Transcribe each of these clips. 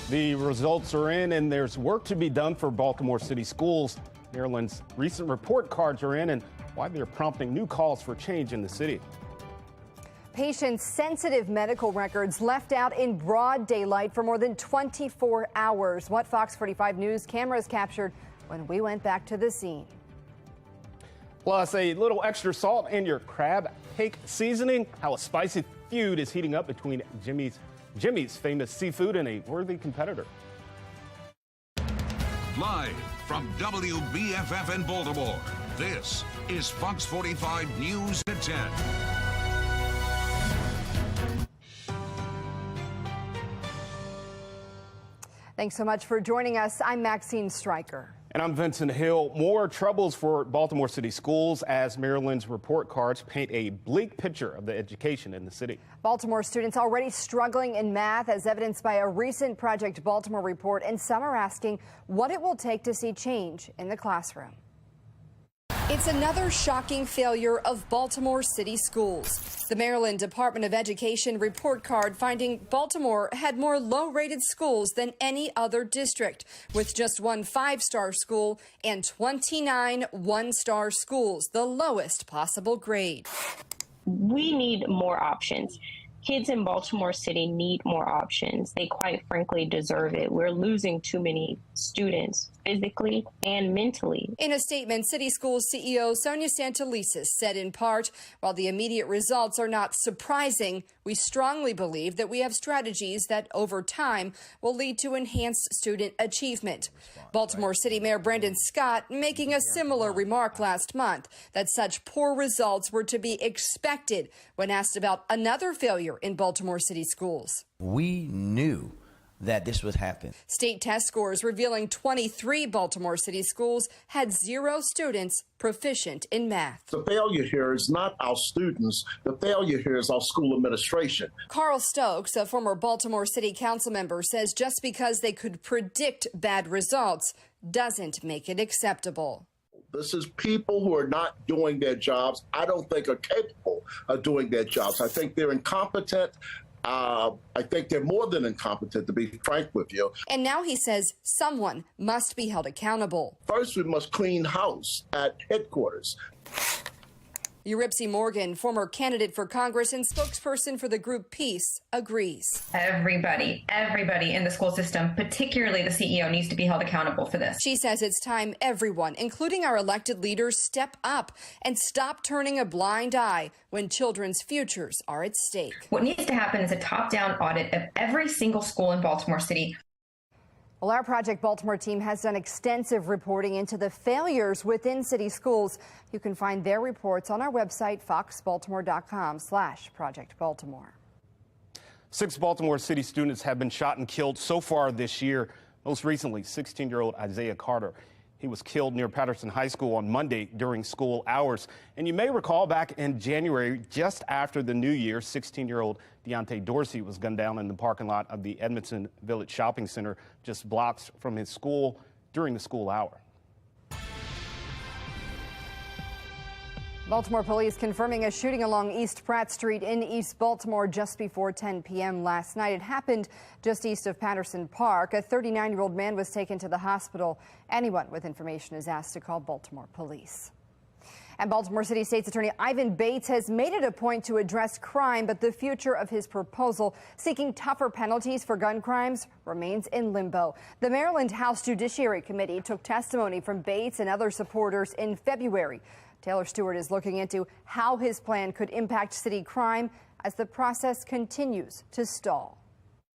The results are in, and there's work to be done for Baltimore City schools. Maryland's recent report cards are in, and why they're prompting new calls for change in the city. Patients' sensitive medical records left out in broad daylight for more than 24 hours. What Fox 45 News cameras captured when we went back to the scene. Plus, a little extra salt in your crab cake seasoning. How a spicy feud is heating up between Jimmy's famous seafood and a worthy competitor. Live from WBFF in Baltimore, this is Fox 45 News at 10. Thanks so much for joining us. I'm Maxine Stryker. And I'm Vincent Hill. More troubles for Baltimore City schools as Maryland's report cards paint a bleak picture of the education in the city. Baltimore students already struggling in math, as evidenced by a recent Project Baltimore report, and some are asking what it will take to see change in the classroom. It's another shocking failure of Baltimore City schools. The Maryland Department of Education report card finding Baltimore had more low-rated schools than any other district, with just one 5-star school and 29 1-star schools, the lowest possible grade. We need more options. Kids in Baltimore City need more options. They quite frankly deserve it. We're losing too many students physically and mentally. In a statement, City Schools CEO Sonia Santelises said in part, while the immediate results are not surprising, we strongly believe that we have strategies that over time will lead to enhanced student achievement. Baltimore City Mayor Brandon Scott making a similar remark last month that such poor results were to be expected when asked about another failure in Baltimore City schools. We knew that this would happen. State test scores revealing 23 Baltimore City schools had 0 students proficient in math. The failure here is not our students. The failure here is our school administration. Carl Stokes, a former Baltimore City Council member, says just because they could predict bad results doesn't make it acceptable. This is people who are not doing their jobs. I don't think are capable of doing their jobs. I think they're incompetent. I think they're more than incompetent, to be frank with you. And now he says someone must be held accountable. First, we must clean house at headquarters. Eurypsy Morgan, former candidate for Congress and spokesperson for the group Peace, agrees. Everybody in the school system, particularly the CEO, needs to be held accountable for this. She says it's time everyone, including our elected leaders, step up and stop turning a blind eye when children's futures are at stake. What needs to happen is a top-down audit of every single school in Baltimore City. Well, our Project Baltimore team has done extensive reporting into the failures within city schools. You can find their reports on our website, foxbaltimore.com/Project Baltimore. 6 Baltimore City students have been shot and killed so far this year. Most recently, 16-year-old Isaiah Carter. He was killed near Patterson High School on Monday during school hours. And you may recall back in January, just after the new year, 16-year-old Deontay Dorsey was gunned down in the parking lot of the Edmondson Village Shopping Center, just blocks from his school during the school hour. Baltimore police confirming a shooting along East Pratt Street in East Baltimore just before 10 p.m. last night. It happened just east of Patterson Park. A 39-year-old man was taken to the hospital. Anyone with information is asked to call Baltimore police. And Baltimore City State's Attorney Ivan Bates has made it a point to address crime, but the future of his proposal seeking tougher penalties for gun crimes remains in limbo. The Maryland House Judiciary Committee took testimony from Bates and other supporters in February. Taylor Stewart is looking into how his plan could impact city crime as the process continues to stall.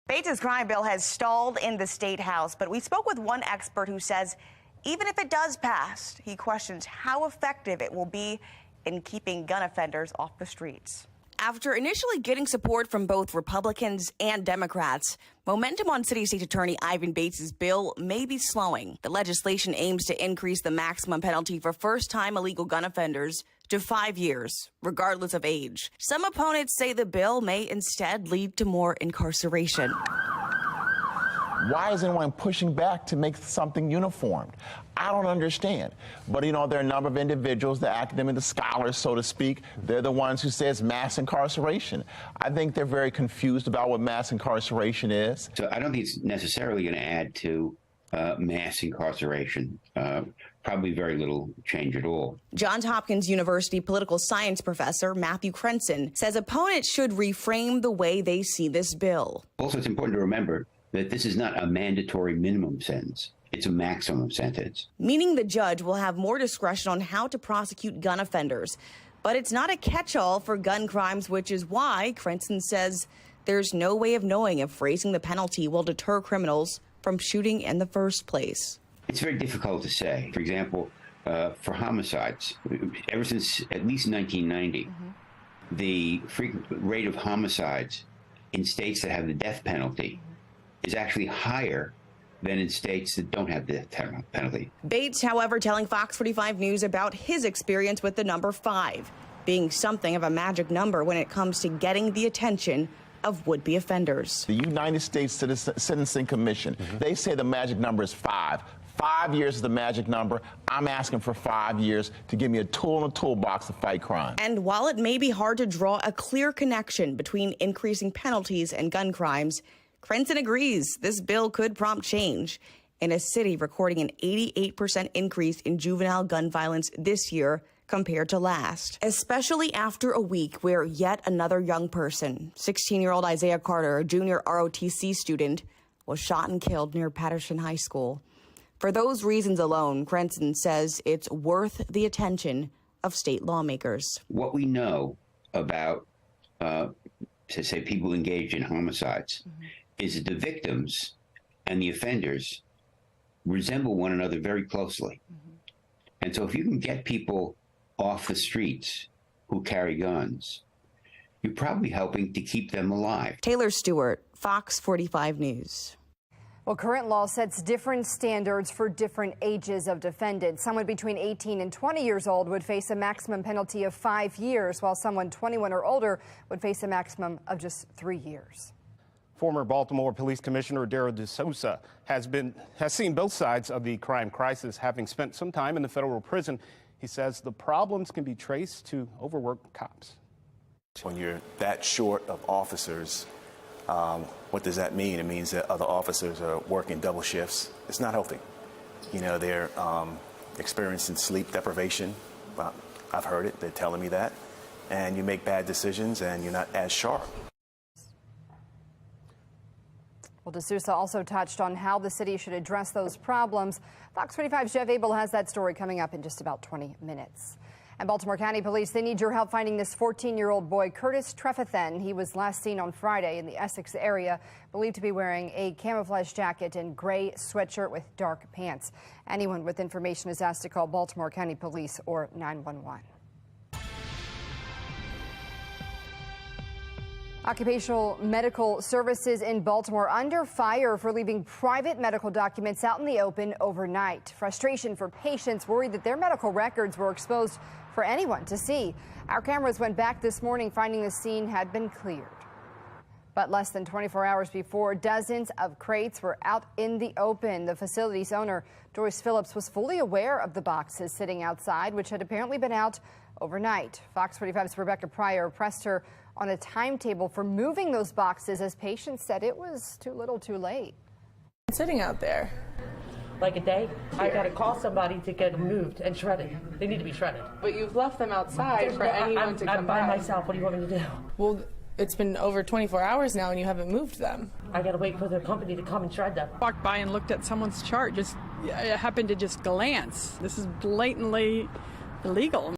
Bates' crime bill has stalled in the State House, but we spoke with one expert who says even if it does pass, he questions how effective it will be in keeping gun offenders off the streets. After initially getting support from both Republicans and Democrats, momentum on City State Attorney Ivan Bates' bill may be slowing. The legislation aims to increase the maximum penalty for first-time illegal gun offenders to 5 years, regardless of age. Some opponents say the bill may instead lead to more incarceration. Why is anyone pushing back to make something uniformed? I don't understand. But, you know, there are a number of individuals, the academic, the scholars, so to speak, they're the ones who say it's mass incarceration. I think they're very confused about what mass incarceration is. So I don't think it's necessarily going to add to mass incarceration. Probably very little change at all. Johns Hopkins University political science professor Matthew Crenson says opponents should reframe the way they see this bill. Also, it's important to remember that this is not a mandatory minimum sentence. It's a maximum sentence. Meaning the judge will have more discretion on how to prosecute gun offenders. But it's not a catch-all for gun crimes, which is why Crenson says there's no way of knowing if raising the penalty will deter criminals from shooting in the first place. It's very difficult to say. For example, for homicides, ever since at least 1990, the rate of homicides in states that have the death penalty is actually higher than in states that don't have the death penalty. Bates, however, telling Fox 45 News about his experience with the number 5, being something of a magic number when it comes to getting the attention of would-be offenders. The United States Sentencing Commission, they say the magic number is 5. 5 years is the magic number. I'm asking for 5 years to give me a tool in the toolbox to fight crime. And while it may be hard to draw a clear connection between increasing penalties and gun crimes, Crenson agrees this bill could prompt change in a city recording an 88% increase in juvenile gun violence this year compared to last, especially after a week where yet another young person, 16-year-old Isaiah Carter, a junior ROTC student, was shot and killed near Patterson High School. For those reasons alone, Crenson says it's worth the attention of state lawmakers. What we know about, say, people engaged in homicides is that the victims and the offenders resemble one another very closely. And so if you can get people off the streets who carry guns, you're probably helping to keep them alive. Taylor Stewart, Fox 45 News. Well, current law sets different standards for different ages of defendants. Someone between 18 and 20 years old would face a maximum penalty of 5 years, while someone 21 or older would face a maximum of just 3 years. Former Baltimore Police Commissioner Darrell D'Souza has seen both sides of the crime crisis, having spent some time in the federal prison. He says the problems can be traced to overworked cops. When you're that short of officers, what does that mean? It means that other officers are working double shifts. It's not healthy. You know, they're experiencing sleep deprivation. I've heard it. They're telling me that. And you make bad decisions and you're not as sharp. Well, D'Souza also touched on how the city should address those problems. Fox 45's Jeff Abel has that story coming up in just about 20 minutes. And Baltimore County Police, they need your help finding this 14-year-old boy, Curtis Trefethen. He was last seen on Friday in the Essex area, believed to be wearing a camouflage jacket and gray sweatshirt with dark pants. Anyone with information is asked to call Baltimore County Police or 911. Occupational medical services in Baltimore under fire for leaving private medical documents out in the open overnight. Frustration for patients worried that their medical records were exposed for anyone to see. Our cameras went back this morning, finding the scene had been cleared. But less than 24 hours before, dozens of crates were out in the open. The facility's owner, Joyce Phillips, was fully aware of the boxes sitting outside, which had apparently been out overnight. Fox 45's Rebecca Pryor pressed her on a timetable for moving those boxes, as patients said it was too little too late. Sitting out there. Like a day? I got to call somebody to get them moved and shredded. They need to be shredded. But you've left them outside for anyone to come I'm by by. myself. What do you want me to do? Well, it's been over 24 hours now and you haven't moved them. I got to wait for the company to come and shred them. Walked by and looked at someone's chart. It happened to just glance. This is blatantly illegal.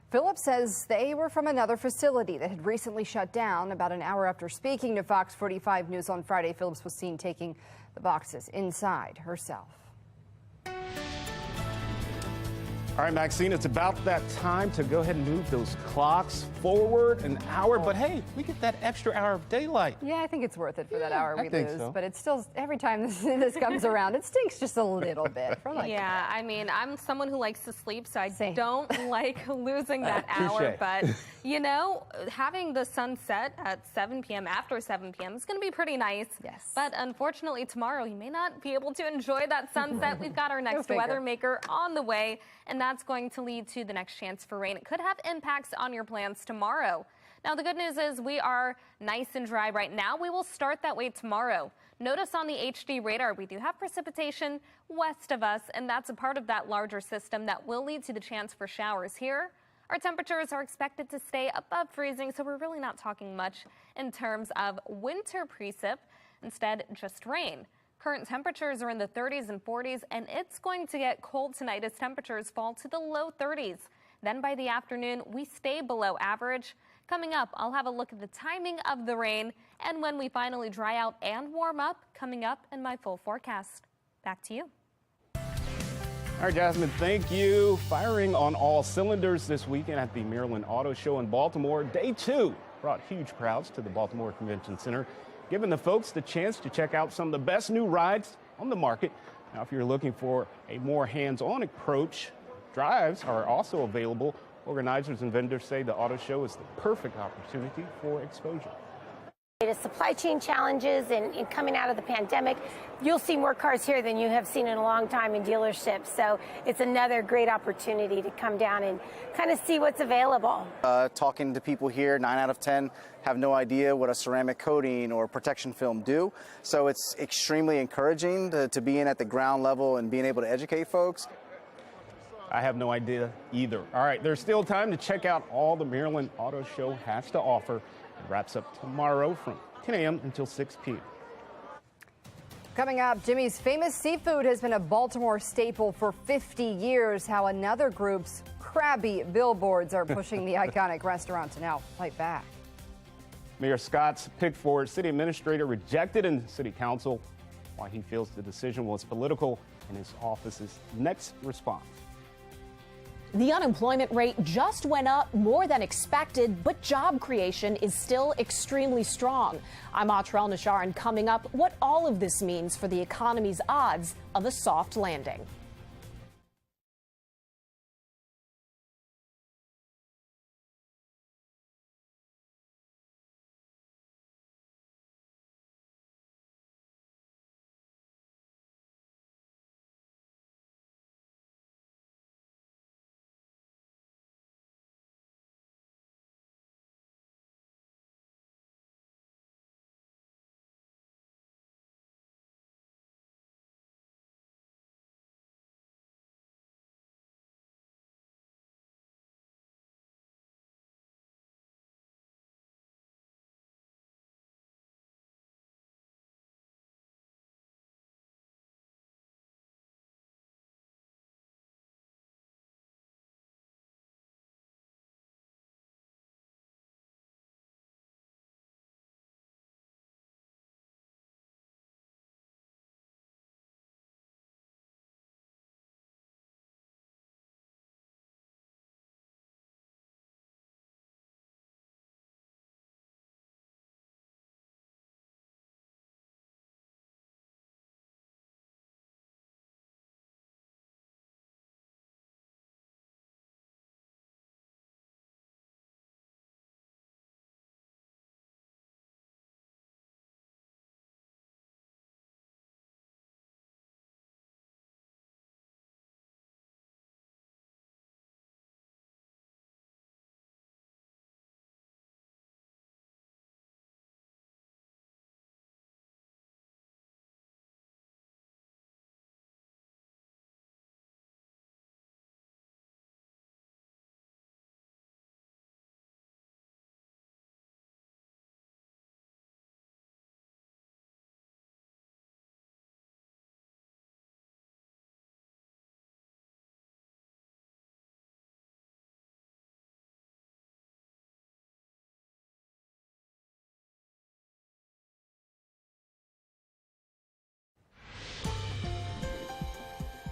Phillips says they were from another facility that had recently shut down. About an hour after speaking to Fox 45 News on Friday, Phillips was seen taking the boxes inside herself. All right, Maxine, it's about that time to go ahead and move those clocks forward an hour. But hey, we get that extra hour of daylight. Yeah, I think it's worth it for that hour we think lose. so. But it's still, every time this comes around, it stinks just a little bit. Yeah, I mean, I'm someone who likes to sleep, so I don't like losing that hour. But, you know, having the sun set at 7 p.m. after 7 p.m. is going to be pretty nice. Yes. But unfortunately, tomorrow you may not be able to enjoy that sunset. We've got our next weather maker on the way, and that's going to lead to the next chance for rain. It could have impacts on your plans tomorrow. Now, the good news is we are nice and dry right now. We will start that way tomorrow. Notice on the HD radar, we do have precipitation west of us, and that's a part of that larger system that will lead to the chance for showers here. Our temperatures are expected to stay above freezing, so we're really not talking much in terms of winter precip. Instead, just rain. Current temperatures are in the 30s and 40s, and it's going to get cold tonight as temperatures fall to the low 30s. Then by the afternoon, we stay below average. Coming up, I'll have a look at the timing of the rain and when we finally dry out and warm up, coming up in my full forecast. Back to you. All right, Jasmine, thank you. Firing on all cylinders this weekend at the Maryland Auto Show in Baltimore. Day 2 brought huge crowds to the Baltimore Convention Center, giving the folks the chance to check out some of the best new rides on the market. Now, if you're looking for a more hands-on approach, drives are also available. Organizers and vendors say the auto show is the perfect opportunity for exposure. The supply chain challenges and coming out of the pandemic, you'll see more cars here than you have seen in a long time in dealerships. So it's another great opportunity to come down and kind of see what's available. Talking to people here, 9 out of 10 have no idea what a ceramic coating or protection film do. So it's extremely encouraging to be in at the ground level and being able to educate folks. I have no idea either. All right, there's still time to check out all the Maryland Auto Show has to offer. It wraps up tomorrow from 10 a.m. until 6 p.m. Coming up, Jimmy's Famous Seafood has been a Baltimore staple for 50 years. How another group's crabby billboards are pushing the iconic restaurant to now fight back. Mayor Scott's pick for city administrator rejected in city council. Why he feels the decision was political and his office's next response. The unemployment rate just went up more than expected, but job creation is still extremely strong. I'm Atrell Nashar, and coming up, what all of this means for the economy's odds of a soft landing.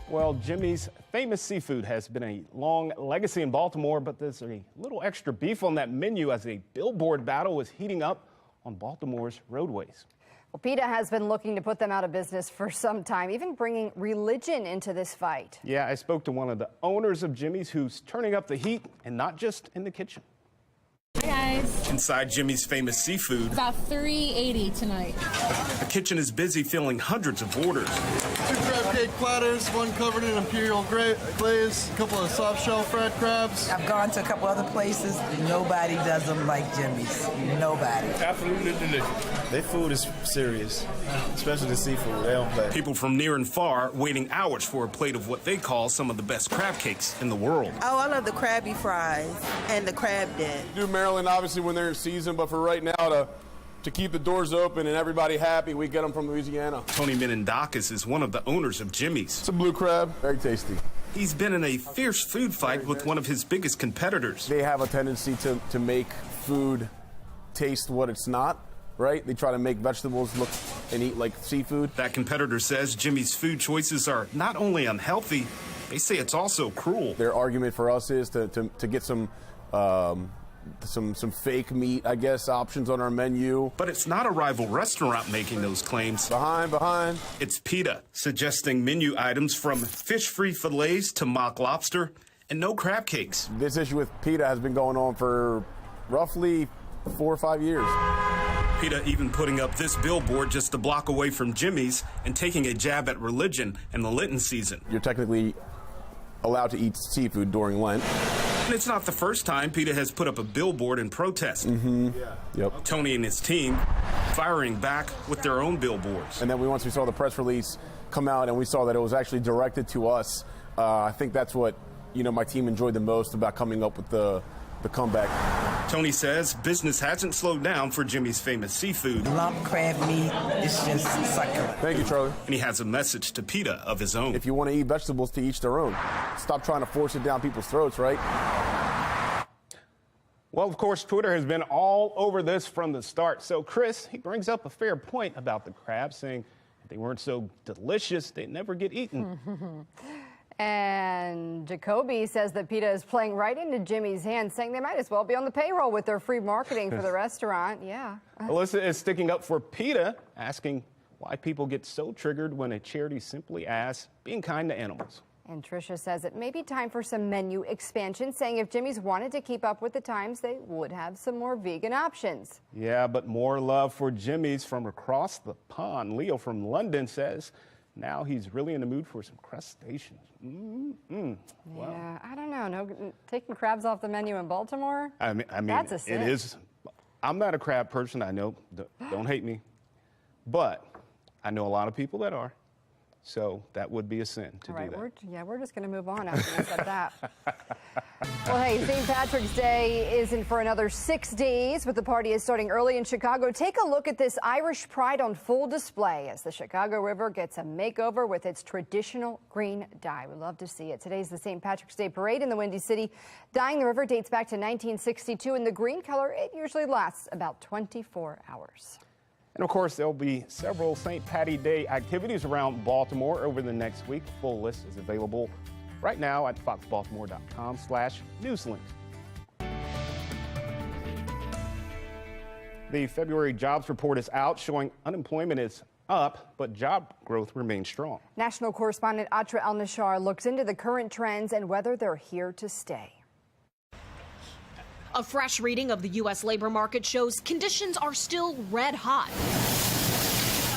Well, Jimmy's famous seafood has been a long legacy in Baltimore, but there's a little extra beef on that menu as a billboard battle is heating up on Baltimore's roadways. Well, PETA has been looking to put them out of business for some time, even bringing religion into this fight. Yeah, I spoke to one of the owners of Jimmy's who's turning up the heat, and not just in the kitchen. Hi guys. Inside Jimmy's famous seafood, About $3.80 tonight. the kitchen is busy filling hundreds of orders. 2 crab cake platters, one covered in imperial glaze, a couple of soft shell fried crabs. I've gone to a couple other places. Nobody does them like Jimmy's. Nobody. Absolutely delicious. Their food is serious, especially the seafood. They don't play. People from near and far waiting hours for a plate of what they call some of the best crab cakes in the world. Oh, I love the Krabby Fries and the crab dip. Do Maryland obviously when they're in season, but for right now to keep the doors open and everybody happy, we get them from Louisiana. Tony Menendakis is one of the owners of Jimmy's. It's a blue crab, very tasty. He's been in a fierce food fight with one of his biggest competitors. They have a tendency to make food taste what it's not, right? They try to make vegetables look and eat like seafood. That competitor says Jimmy's food choices are not only unhealthy, they say it's also cruel. Their argument for us is to get some fake meat, I guess, options on our menu. But it's not a rival restaurant making those claims. Behind. It's PETA, suggesting menu items from fish-free fillets to mock lobster and no crab cakes. This issue with PETA has been going on for roughly 4 or 5 years. PETA even putting up this billboard just a block away from Jimmy's and taking a jab at religion in the Lenten season. You're technically allowed to eat seafood during Lent. And it's not the first time PETA has put up a billboard in protest. Yep. Tony and his team firing back with their own billboards. And then once we saw the press release come out and we saw that it was actually directed to us, I think that's what my team enjoyed the most about coming up with the comeback. Tony says business hasn't slowed down for Jimmy's famous seafood. Lump crab meat is just succulent. Thank you, Charlie. And he has a message to PETA of his own. If you want to eat vegetables, to each their own. Stop trying to force it down people's throats, right? Well, of course, Twitter has been all over this from the start. So Chris, he brings up a fair point about the crabs, saying if they weren't so delicious, they'd never get eaten. And Jacoby says that PETA is playing right into Jimmy's hands, saying they might as well be on the payroll with their free marketing for the restaurant. Yeah. Alyssa is sticking up for PETA, asking why people get so triggered when a charity simply asks, being kind to animals. And Tricia says it may be time for some menu expansion, saying if Jimmy's wanted to keep up with the times, they would have some more vegan options. Yeah, but more love for Jimmy's from across the pond. Leo from London says now he's really in the mood for some crustaceans. Wow. Yeah, I don't know. No, taking crabs off the menu in Baltimore? I mean, that's a sin. It is. I'm not a crab person. I know. Don't hate me. But I know a lot of people that are. So that would be a sin to do that. We're just going to move on after you said that. Well, hey, St. Patrick's Day isn't for another 6 days, but the party is starting early in Chicago. Take a look at this Irish pride on full display as the Chicago River gets a makeover with its traditional green dye. We love to see it. Today's the St. Patrick's Day parade in the Windy City. Dyeing the river dates back to 1962, and the green color, it usually lasts about 24 hours. And of course, there'll be several St. Patty Day activities around Baltimore over the next week. The full list is available right now at foxbaltimore.com/newslinks. The February jobs report is out, showing unemployment is up, but job growth remains strong. National correspondent Atra El-Nashar looks into the current trends and whether they're here to stay. A fresh reading of the U.S. labor market shows conditions are still red hot,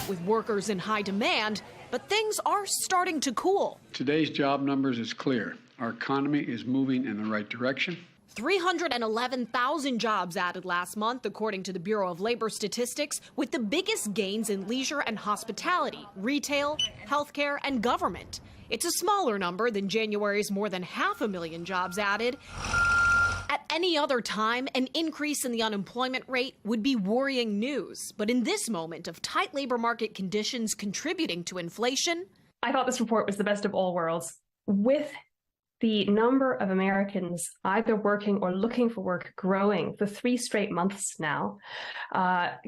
with workers in high demand, but things are starting to cool. Today's job numbers is clear. Our economy is moving in the right direction. 311,000 jobs added last month, according to the Bureau of Labor Statistics, with the biggest gains in leisure and hospitality, retail, healthcare, and government. It's a smaller number than January's more than 500,000 jobs added. At any other time, an increase in the unemployment rate would be worrying news. But in this moment of tight labor market conditions contributing to inflation, I thought this report was the best of all worlds. With the number of Americans either working or looking for work growing for 3 straight months now.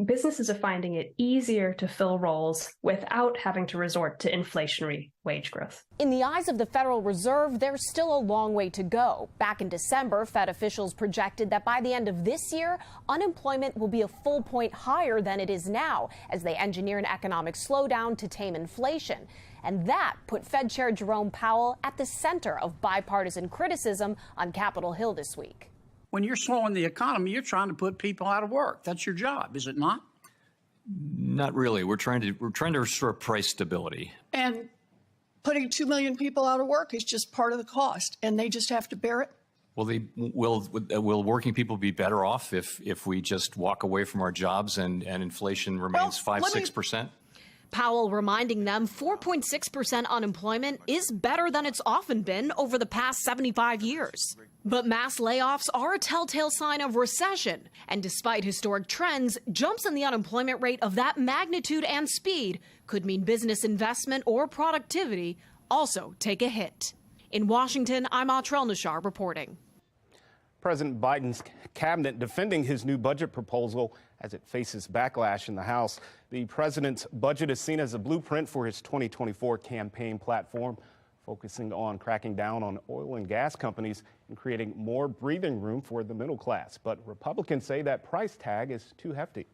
Businesses are finding it easier to fill roles without having to resort to inflationary wage growth. In the eyes of the Federal Reserve, there's still a long way to go. Back in December, Fed officials projected that by the end of this year, unemployment will be a full point higher than it is now as they engineer an economic slowdown to tame inflation. And that put Fed Chair Jerome Powell at the center of bipartisan criticism on Capitol Hill this week. When you're slowing the economy, you're trying to put people out of work. That's your job, is it not? Not really. We're trying to restore price stability. And putting 2 million people out of work is just part of the cost, and they just have to bear it. Will working people be better off if we just walk away from our jobs and inflation remains 5-6%? Powell reminding them 4.6% unemployment is better than it's often been over the past 75 years. But mass layoffs are a telltale sign of recession. And despite historic trends, jumps in the unemployment rate of that magnitude and speed could mean business investment or productivity also take a hit. In Washington, I'm Atrel Nashar reporting. President Biden's cabinet defending his new budget proposal as it faces backlash in the House. The president's budget is seen as a blueprint for his 2024 campaign platform, focusing on cracking down on oil and gas companies and creating more breathing room for the middle class. But Republicans say that price tag is too hefty.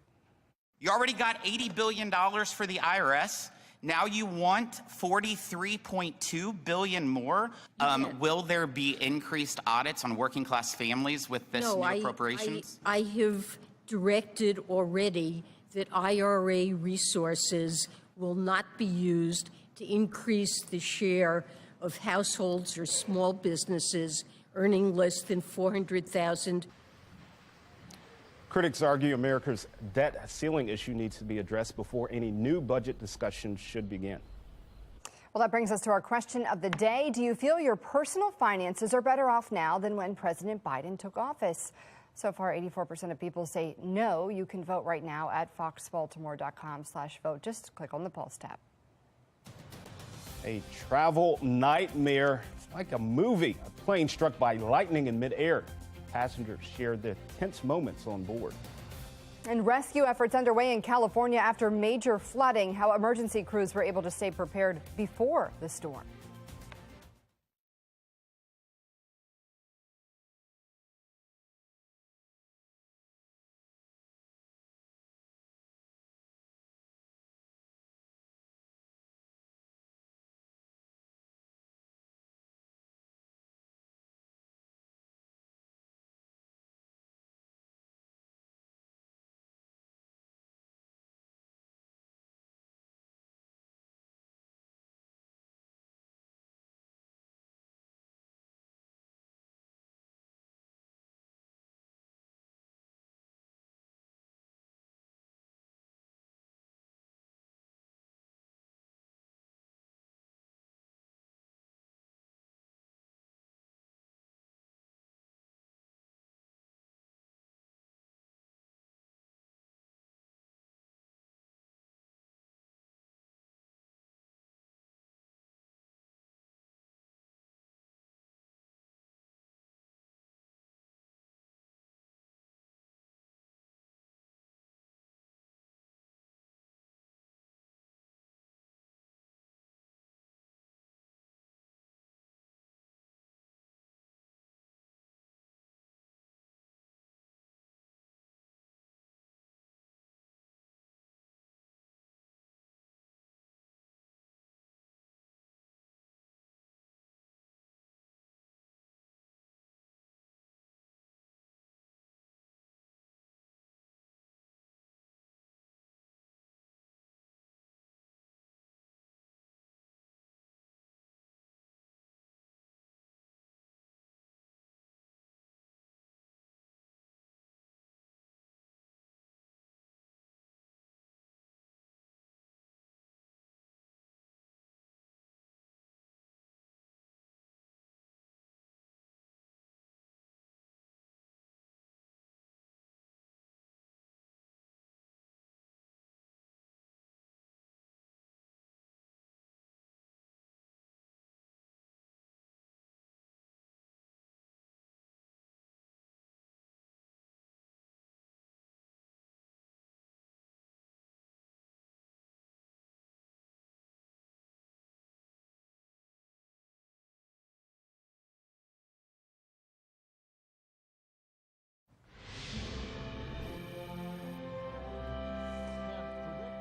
You already got $80 billion for the IRS. Now you want $43.2 billion more. Will there be increased audits on working class families with this new appropriations? I have directed already that IRA resources will not be used to increase the share of households or small businesses earning less than $400,000. Critics argue America's debt ceiling issue needs to be addressed before any new budget discussion should begin. Well, that brings us to our question of the day. Do you feel your personal finances are better off now than when President Biden took office? So far, 84% of people say no. You can vote right now at foxbaltimore.com/vote. Just click on the Pulse tab. A travel nightmare. It's like a movie. A plane struck by lightning in midair. Passengers shared their tense moments on board. And rescue efforts underway in California after major flooding. How emergency crews were able to stay prepared before the storm.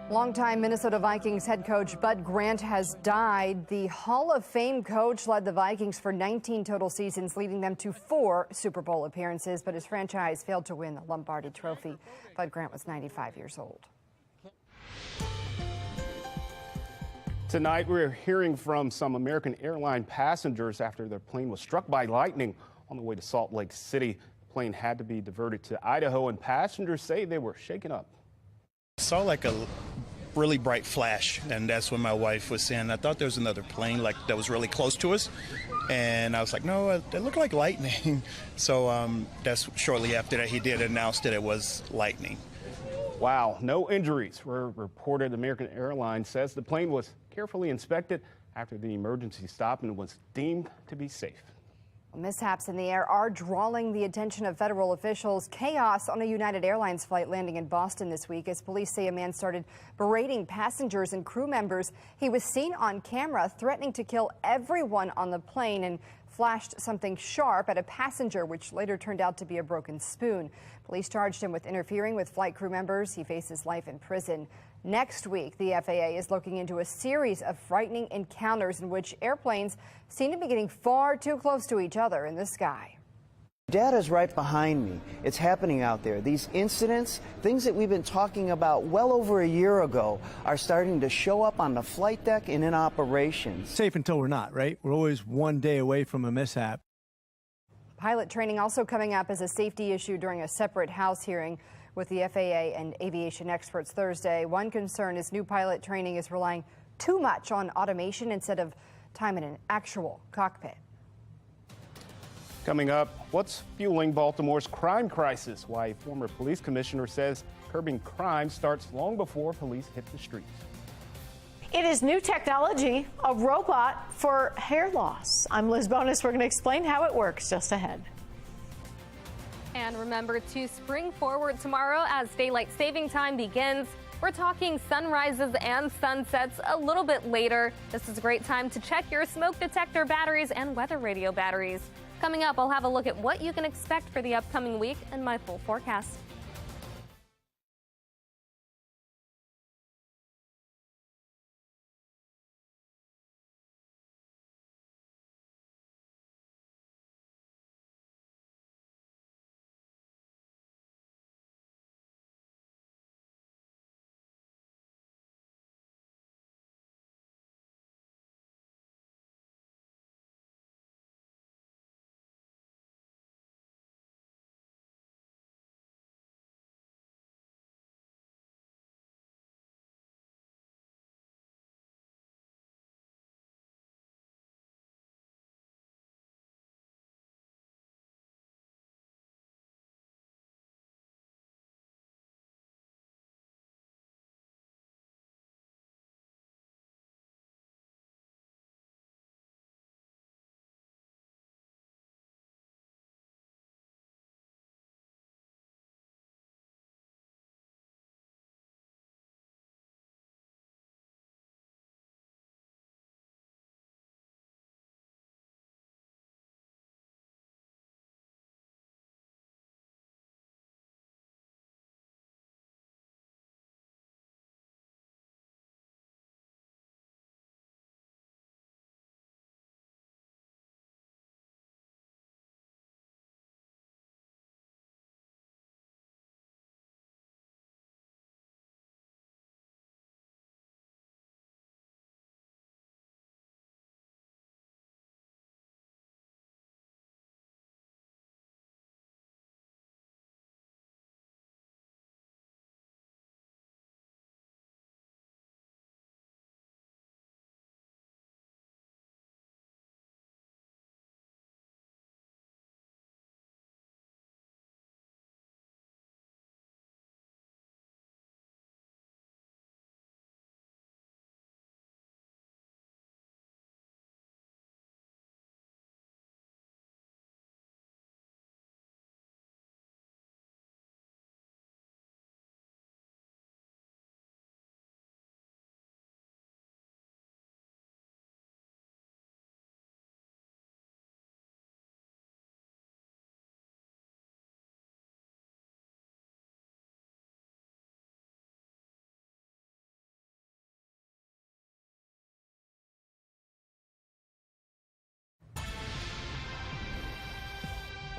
Longtime Minnesota Vikings head coach Bud Grant has died. The Hall of Fame coach led the Vikings for 19 total seasons, leading them to 4 Super Bowl appearances, but his franchise failed to win the Lombardi Trophy. Bud Grant was 95 years old. Tonight, we're hearing from some American airline passengers after their plane was struck by lightning on the way to Salt Lake City. The plane had to be diverted to Idaho, and passengers say they were shaken up. I saw like a really bright flash, and that's when my wife was saying, I thought there was another plane like that was really close to us, and I was like, no, it looked like lightning. So that's shortly after that he did announce that it was lightning. Wow, no injuries were reported. American Airlines says the plane was carefully inspected after the emergency stop and was deemed to be safe. Mishaps in the air are drawing the attention of federal officials. Chaos on a United Airlines flight landing in Boston this week as police say a man started berating passengers and crew members. He was seen on camera threatening to kill everyone on the plane and flashed something sharp at a passenger, which later turned out to be a broken spoon. Police charged him with interfering with flight crew members. He faces life in prison. Next week, the FAA is looking into a series of frightening encounters in which airplanes seem to be getting far too close to each other in the sky. Data's right behind me. It's happening out there. These incidents, things that we've been talking about well over a year ago, are starting to show up on the flight deck and in operations. Safe until we're not, right? We're always one day away from a mishap. Pilot training also coming up as a safety issue during a separate House hearing with the FAA and aviation experts Thursday. One concern is new pilot training is relying too much on automation instead of time in an actual cockpit. Coming up, what's fueling Baltimore's crime crisis? Why a former police commissioner says curbing crime starts long before police hit the streets. It is new technology, a robot for hair loss. I'm Liz Bonus. We're going to explain how it works just ahead. And remember to spring forward tomorrow as daylight saving time begins. We're talking sunrises and sunsets a little bit later. This is a great time to check your smoke detector batteries and weather radio batteries. Coming up, I'll have a look at what you can expect for the upcoming week and my full forecast.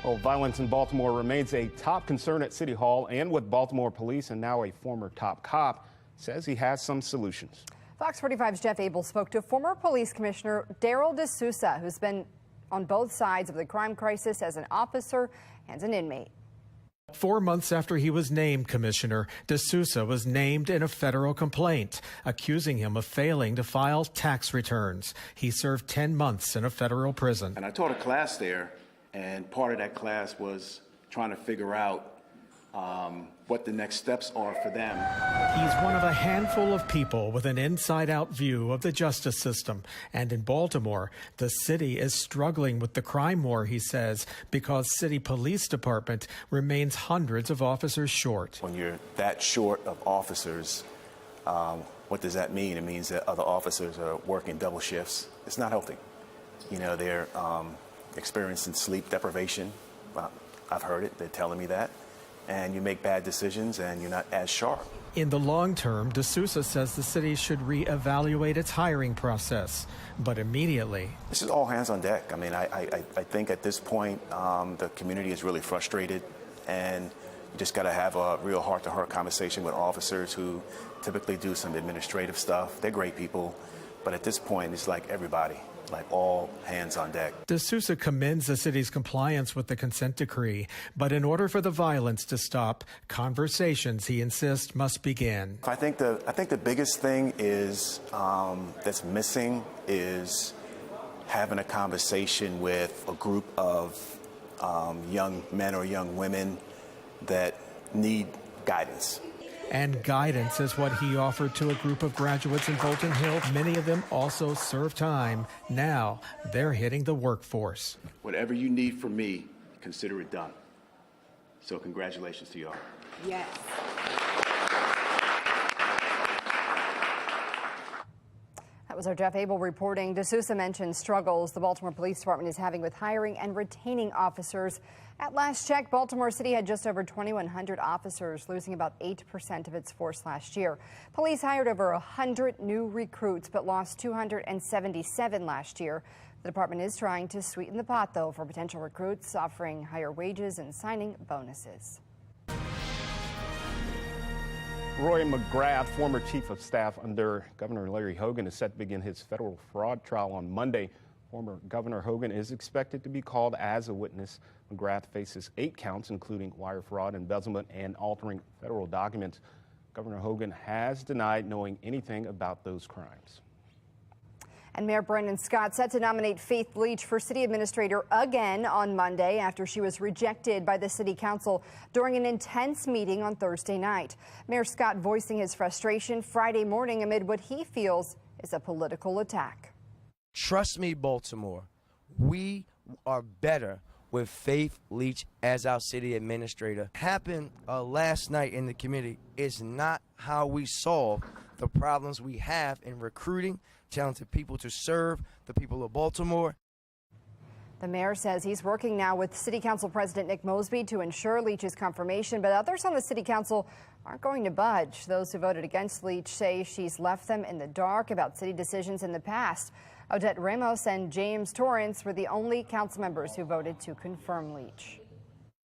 Well, violence in Baltimore remains a top concern at City Hall and with Baltimore police, and now a former top cop says he has some solutions. Fox 45's Jeff Abel spoke to former police commissioner Daryl D'Souza, who's been on both sides of the crime crisis as an officer and an inmate. 4 months after he was named commissioner, D'Souza was named in a federal complaint, accusing him of failing to file tax returns. He served 10 months in a federal prison. And I taught a class there, and part of that class was trying to figure out what the next steps are for them. He's one of a handful of people with an inside-out view of the justice system. And in Baltimore, the city is struggling with the crime war, he says, because city police department remains hundreds of officers short. When you're that short of officers, what does that mean? It means that other officers are working double shifts. It's not healthy. You know, they're experiencing sleep deprivation. I've heard it. They're telling me that. And you make bad decisions and you're not as sharp. In the long term, D'Souza says the city should reevaluate its hiring process, but immediately. This is all hands on deck. I mean, I think at this point, the community is really frustrated, and you just got to have a real heart-to-heart conversation with officers who typically do some administrative stuff. They're great people, but at this point, it's like everybody. Like all hands on deck. D'Souza commends the city's compliance with the consent decree, but in order for the violence to stop, conversations, he insists, must begin. I think the biggest thing is that's missing is having a conversation with a group of young men or young women that need guidance. And guidance is what he offered to a group of graduates in Bolton Hill. Many of them also served time. Now they're hitting the workforce. Whatever you need from me, consider it done. So congratulations to y'all. Yes. That was our Jeff Abel reporting. D'Souza mentioned struggles the Baltimore Police Department is having with hiring and retaining officers. At last check, Baltimore City had just over 2,100 officers, losing about 8% of its force last year. Police hired over 100 new recruits, but lost 277 last year. The department is trying to sweeten the pot, though, for potential recruits, offering higher wages and signing bonuses. Roy McGrath, former chief of staff under Governor Larry Hogan, is set to begin his federal fraud trial on Monday. Former Governor Hogan is expected to be called as a witness. McGrath faces 8 counts, including wire fraud, embezzlement, and altering federal documents. Governor Hogan has denied knowing anything about those crimes. And Mayor Brandon Scott set to nominate Faith Leach for city administrator again on Monday after she was rejected by the city council during an intense meeting on Thursday night. Mayor Scott voicing his frustration Friday morning amid what he feels is a political attack. Trust me, Baltimore, we are better with Faith Leach as our city administrator. Happened last night in the committee is not how we solve the problems we have in recruiting talented people to serve the people of Baltimore. The mayor says he's working now with City Council President Nick Mosby to ensure Leach's confirmation, but others on the City Council aren't going to budge. Those who voted against Leach say she's left them in the dark about city decisions in the past. Odette Ramos and James Torrance were the only council members who voted to confirm Leach.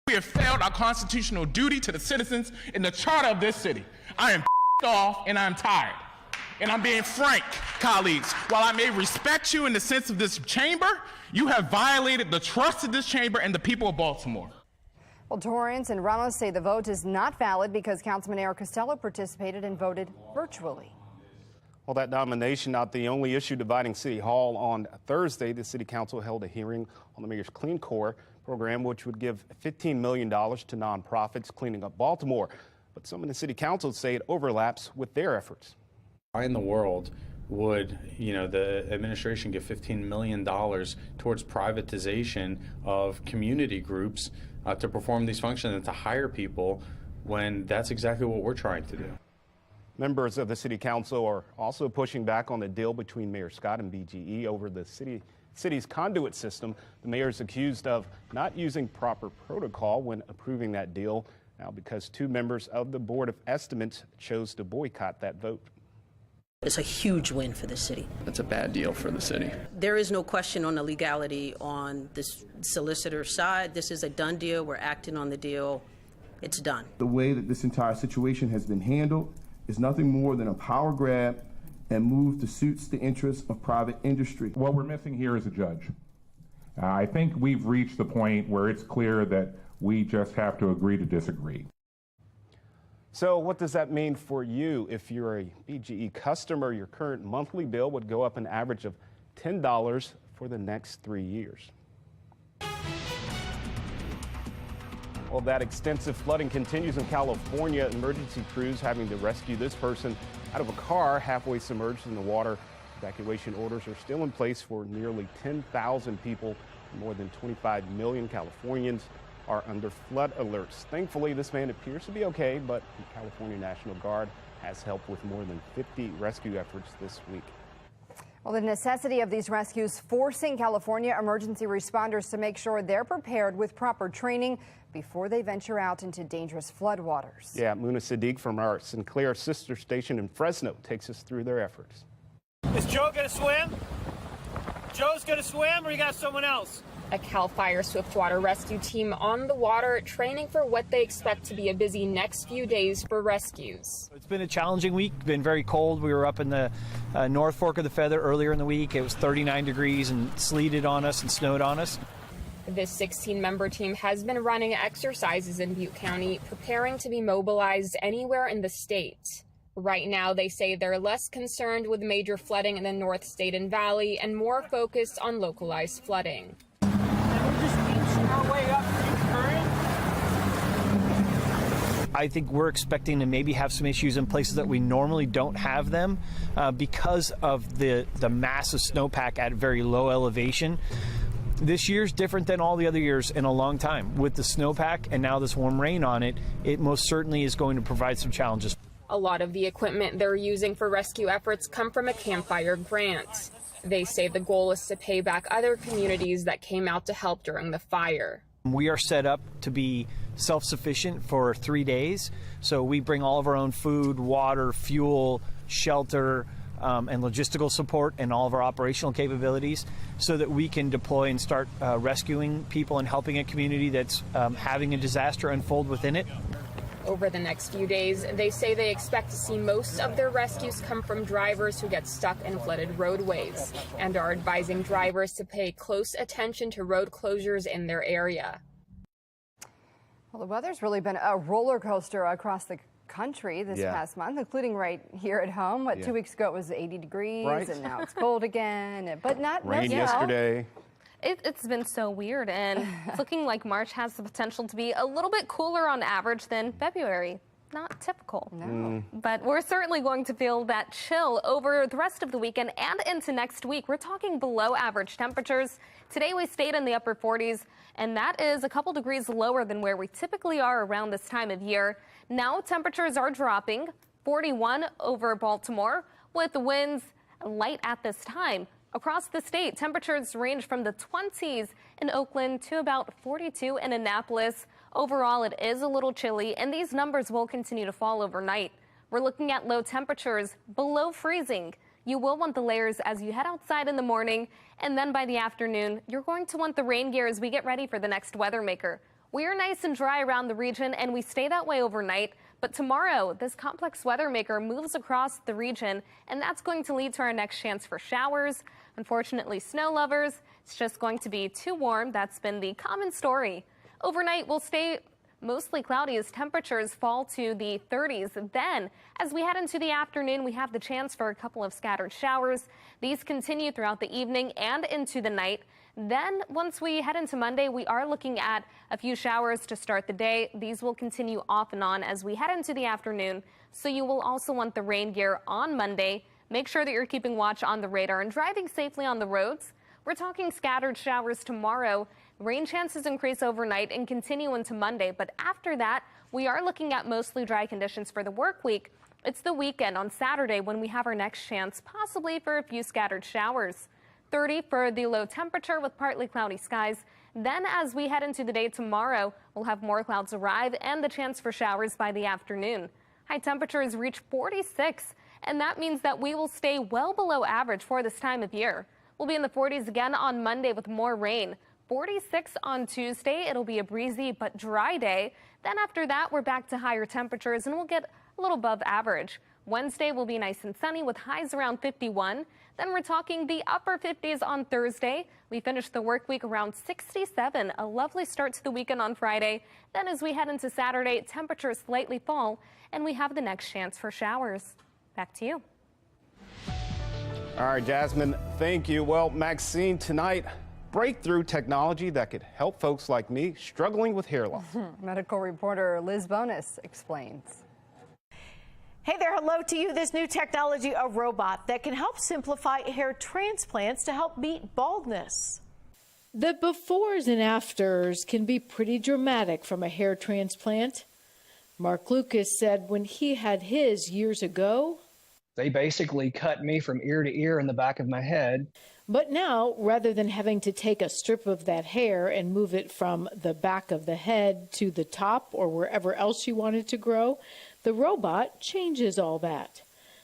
We have failed our constitutional duty to the citizens in the charter of this city. I am off and I'm tired. And I'm being frank, colleagues. While I may respect you in the sense of this chamber, you have violated the trust of this chamber and the people of Baltimore. Well, Torrance and Ramos say the vote is not valid because Councilman Eric Costello participated and voted virtually. Well, that nomination not the only issue dividing City Hall. On Thursday, the City Council held a hearing on the Mayor's Clean Core program, which would give $15 million to nonprofits cleaning up Baltimore. But some in the City Council say it overlaps with their efforts. Why in the world would, the administration give $15 million towards privatization of community groups to perform these functions and to hire people when that's exactly what we're trying to do? Members of the City Council are also pushing back on the deal between Mayor Scott and BGE over the city's conduit system. The mayor is accused of not using proper protocol when approving that deal, now because 2 members of the Board of Estimates chose to boycott that vote. It's a huge win for the city. It's a bad deal for the city. There is no question on the legality on this solicitor side. This is a done deal. We're acting on the deal. It's done. The way that this entire situation has been handled is nothing more than a power grab and move that suits the interests of private industry. What we're missing here is a judge. I think we've reached the point where it's clear that we just have to agree to disagree. So what does that mean for you? If you're a BGE customer, your current monthly bill would go up an average of $10 for the next 3 years. Well, that extensive flooding continues in California. Emergency crews having to rescue this person out of a car halfway submerged in the water. Evacuation orders are still in place for nearly 10,000 people. More than 25 million Californians are under flood alerts. Thankfully, this man appears to be okay, but the California National Guard has helped with more than 50 rescue efforts this week. Well, the necessity of these rescues forcing California emergency responders to make sure they're prepared with proper training before they venture out into dangerous floodwaters. Yeah, Muna Siddiq from our Sinclair sister station in Fresno takes us through their efforts. Is Joe going to swim? Joe's going to swim, or you got someone else? A CAL FIRE Swiftwater rescue team on the water, training for what they expect to be a busy next few days for rescues. It's been a challenging week, been very cold. We were up in the North Fork of the Feather earlier in the week. It was 39 degrees and sleeted on us and snowed on us. This 16-member team has been running exercises in Butte County, preparing to be mobilized anywhere in the state. Right now, they say they're less concerned with major flooding in the North State and Valley and more focused on localized flooding. I think we're expecting to maybe have some issues in places that we normally don't have them because of the massive snowpack at very low elevation. This year's different than all the other years in a long time. With the snowpack and now this warm rain on it, it most certainly is going to provide some challenges. A lot of the equipment they're using for rescue efforts come from a CAL FIRE grant. They say the goal is to pay back other communities that came out to help during the fire. We are set up to be self-sufficient for 3 days, so we bring all of our own food, water, fuel, shelter, and logistical support and all of our operational capabilities so that we can deploy and start rescuing people and helping a community that's having a disaster unfold within it. Over the next few days, they say they expect to see most of their rescues come from drivers who get stuck in flooded roadways and are advising drivers to pay close attention to road closures in their area. Well, the weather's really been a roller coaster across the country this past month, including right here at home. 2 weeks ago it was 80 degrees, and now it's cold again. But not rain yesterday. It's been so weird, and it's looking like March has the potential to be a little bit cooler on average than February. Not typical. No. But we're certainly going to feel that chill over the rest of the weekend and into next week. We're talking below average temperatures. Today we stayed in the upper 40s, and that is a couple degrees lower than where we typically are around this time of year. Now temperatures are dropping, 41 over Baltimore, with the winds light at this time. Across the state, temperatures range from the 20s in Oakland to about 42 in Annapolis. Overall, it is a little chilly, and these numbers will continue to fall overnight. We're looking at low temperatures below freezing. You will want the layers as you head outside in the morning, and then by the afternoon, you're going to want the rain gear as we get ready for the next weather maker. We are nice and dry around the region, and we stay that way overnight. But tomorrow, this complex weather maker moves across the region, and that's going to lead to our next chance for showers. Unfortunately, snow lovers, it's just going to be too warm. That's been the common story. Overnight, we'll stay mostly cloudy as temperatures fall to the 30s. Then, as we head into the afternoon, we have the chance for a couple of scattered showers. These continue throughout the evening and into the night. Then, once we head into Monday, we are looking at a few showers to start the day. These will continue off and on as we head into the afternoon. So you will also want the rain gear on Monday. Make sure that you're keeping watch on the radar and driving safely on the roads. We're talking scattered showers tomorrow. Rain chances increase overnight and continue into Monday. But after that, we are looking at mostly dry conditions for the work week. It's the weekend on Saturday when we have our next chance, possibly for a few scattered showers. 30 for the low temperature with partly cloudy skies. Then as we head into the day tomorrow, we'll have more clouds arrive and the chance for showers by the afternoon. High temperatures reach 46. and that means that we will stay well below average for this time of year. We'll be in the 40s again on Monday with more rain. 46 on Tuesday. It'll be a breezy but dry day. Then after that, we're back to higher temperatures and we'll get a little above average. Wednesday will be nice and sunny with highs around 51. Then we're talking the upper 50s on Thursday. We finish the work week around 67. A lovely start to the weekend on Friday. Then as we head into Saturday, temperatures slightly fall and we have the next chance for showers. Back to you. All right, Jasmine, thank you. Well, Maxine, tonight, breakthrough technology that could help folks like me struggling with hair loss. Medical reporter Liz Bonus explains. Hey there, hello to you. This new technology, a robot that can help simplify hair transplants to help beat baldness. The befores and afters can be pretty dramatic from a hair transplant. Mark Lucas said when he had his years ago, they basically cut me from ear to ear in the back of my head. But now, rather than having to take a strip of that hair and move it from the back of the head to the top or wherever else you want it to grow, the robot changes all that.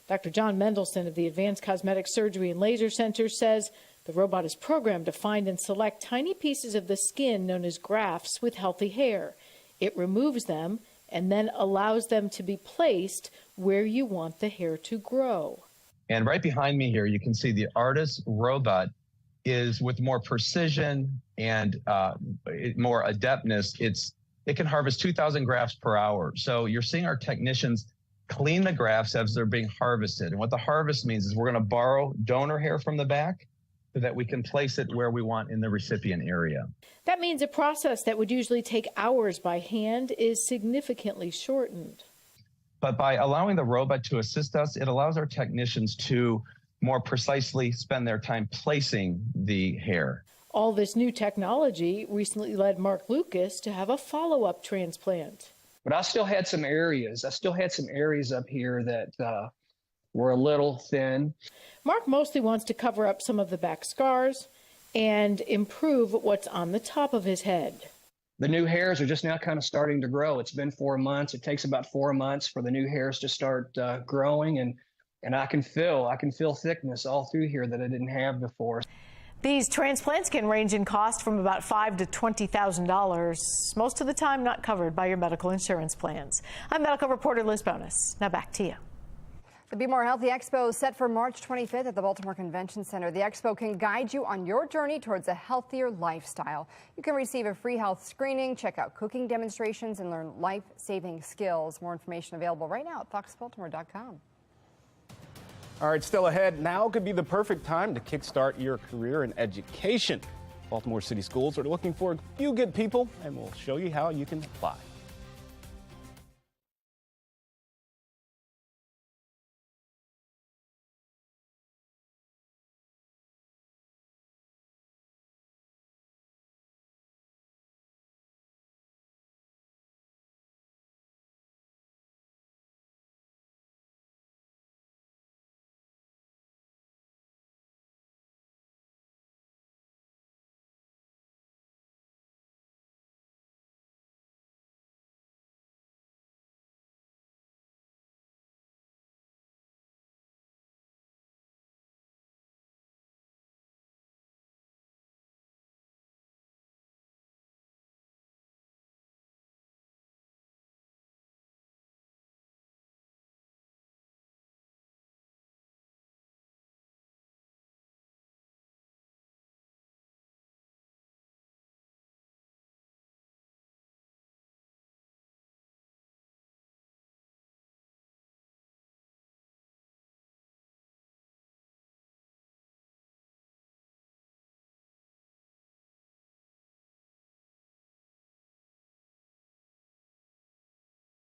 Dr. John Mendelson of the Advanced Cosmetic Surgery and Laser Center says the robot is programmed to find and select tiny pieces of the skin known as grafts with healthy hair. It removes them and then allows them to be placed where you want the hair to grow. And right behind me here, you can see the ARTIS robot is with more precision and more adeptness. It can harvest 2,000 grafts per hour. So you're seeing our technicians clean the grafts as they're being harvested. And what the harvest means is we're going to borrow donor hair from the back so that we can place it where we want in the recipient area. That means a process that would usually take hours by hand is significantly shortened. But by allowing the robot to assist us, it allows our technicians to more precisely spend their time placing the hair. All this new technology recently led Mark Lucas to have a follow-up transplant. But I still had some areas up here that were a little thin. Mark mostly wants to cover up some of the back scars and improve what's on the top of his head. The new hairs are just now kind of starting to grow. It's been 4 months. It takes about 4 months for the new hairs to start growing, and I can feel thickness all through here that I didn't have before. These transplants can range in cost from about $5,000 to $20,000, most of the time not covered by your medical insurance plans. I'm medical reporter Liz Bonus. Now back to you. The Be More Healthy Expo is set for March 25th at the Baltimore Convention Center. The expo can guide you on your journey towards a healthier lifestyle. You can receive a free health screening, check out cooking demonstrations, and learn life-saving skills. More information available right now at foxbaltimore.com. All right, still ahead. Now could be the perfect time to kickstart your career in education. Baltimore City Schools are looking for a few good people, and we'll show you how you can apply.